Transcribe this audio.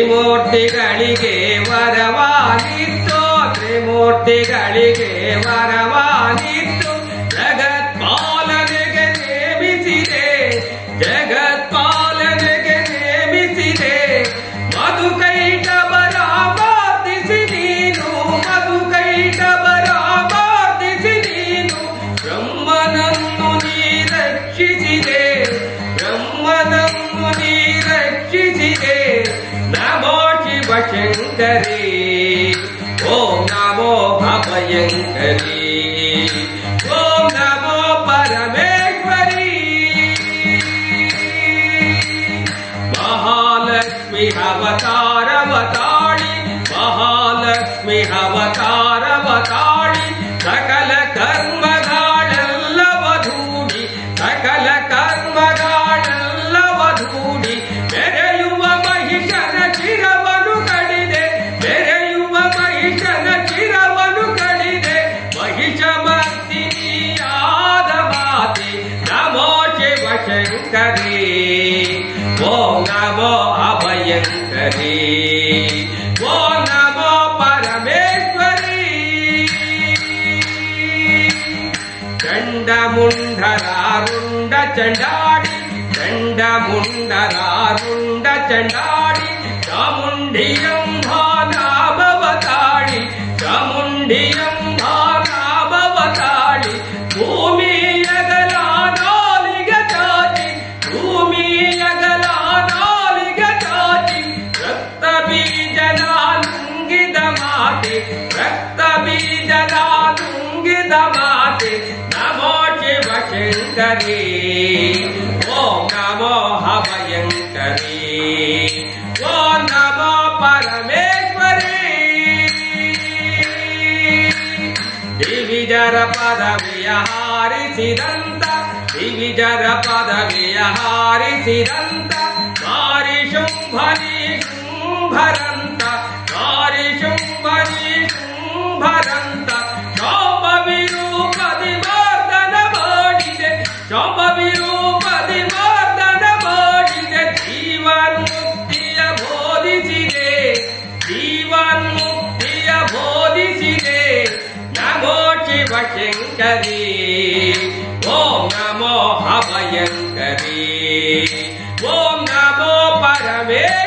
ತ್ರಿಮೂರ್ತಿಗಳಿಗೆ ವರವಾನಿತ್ತು ತ್ರಿಮೂರ್ತಿಗಳಿಗೆ ವರವಾನಿತ್ತು ಜಗತ್ಪಾಲನೆಗೆ ನೇಮಿಸಿದೆ ಜಗತ್ಪಾಲನೆಗೆ ನೇಮಿಸಿದೆ ಮಧುಕೈಟಭರ ವರ್ಧಿಸಿ ನೀನು ಮಧುಕೈಟಭರ ವರ್ಧಿಸಿ ನೀನು ಬ್ರಹ್ಮನನ್ನು ನೀ ರಕ್ಷಿಸಿದೆ ಬ್ರಹ್ಮನನ್ನು ನೀ ರಕ್ಷಿಸಿದೆ ನಮೋ ಶಿವ ಶಂಕರಿ ಓಂ ನಮೋ ಅಭಯಂಕರಿ ಓಂ ನಮೋ ಪರಮೇಶ್ವರಿ ಮಹಾಲಕ್ಷ್ಮಿ ಅವತಾರವತಾಳಿ ಮಹಾಲಕ್ಷ್ಮಿ ಅವತಾರವತಾಳಿ ಸಕಲ ಕರ್ಮಗಳೆಲ್ಲವ ಧೂಡಿ ಸಕಲ ಕರ್ಮಗಳೆಲ್ಲವ ಧೂಡಿ ಬೆರೆಯುವ ಮಹಿಷನ ಚಿರವನು ಕಡಿದೆ ಬೆರೆಯುವ ಮಹಿಷನ ಚಿರವನು ಕಡಿದೆ ಮಹಿಷ ಮರ್ದಿನಿಯಾದ ಮಾತೆ ನಮೋ ಶಿವ ಶಂಕರಿ ಓಂ ನಮೋ ಅಭಯಂಕರಿ ಓಂ ನಮೋ ಪರಮೇಶ್ವರಿ ಚಂಡಮುಂಡರಾರುಂಡ ಚಂಡಾಡಿ ಚಂಡಮುಂಡರಾರುಂಡ ಚಂಡಾಡಿ ಚಾಮುಂಡಿಯಂಭಾನಾಭವತಾಳಿ ಚಾಮುಂಡಿಯಂಭಾನಾಭವತಾಳಿ ಭೂಮಿಯಗಲ ನಾಲಿಗೆ ಚಾಚಿ ಭೂಮಿಯಗಲ ನಾಲಿಗೆ ಚಾಚಿ ರಕ್ತ ಬೀಜನ ನುಂಗಿದ ಮಾತೆ ರಕ್ತ ಬೀಜನ ನುಂಗಿದ ಮಾತೆ ನಮೋ ಶಿವ ಶಂಕರಿ ಓಂ ನಮೋ ಅಭಯಂಕರಿ ಓಂ ನಮೋ ಪರಮೇಶ್ವರಿ ದಿವಿಜರ ಪದವಿಯ ಹಾರಿಸಿದಂತ ದಿವಿಜರ ಪದವಿಯ ಹಾರಿಸಿದಂತ ಮಾರಿ ಶುಂಭರಿ ಶುಂಭರಂತ ಮಾರಿ ಶುಂಭರಿ ಶುಂಭರಂತ ಶೋಭ ವಿರೂಪದಿ ವರ್ಧನ ಮಾಡಿದೆ ಶೋಭ ವಿರೂಪದಿ ವರ್ಧನ ಮಾಡಿದೆ ಜೀವನ್ಮುಕ್ತಿಯ ಬೋಧಿಸಿದೆ ಜೀವನ್ಮುಕ್ತಿಯ ಬೋಧಿಸಿದೆ ನಮೋ ಶಿವ ಶಂಕರಿ ಓಂ ನಮೋ ಅಭಯಂಕರಿ ಓಂ ನಮೋ ಪರಮೇಶ್ವರಿ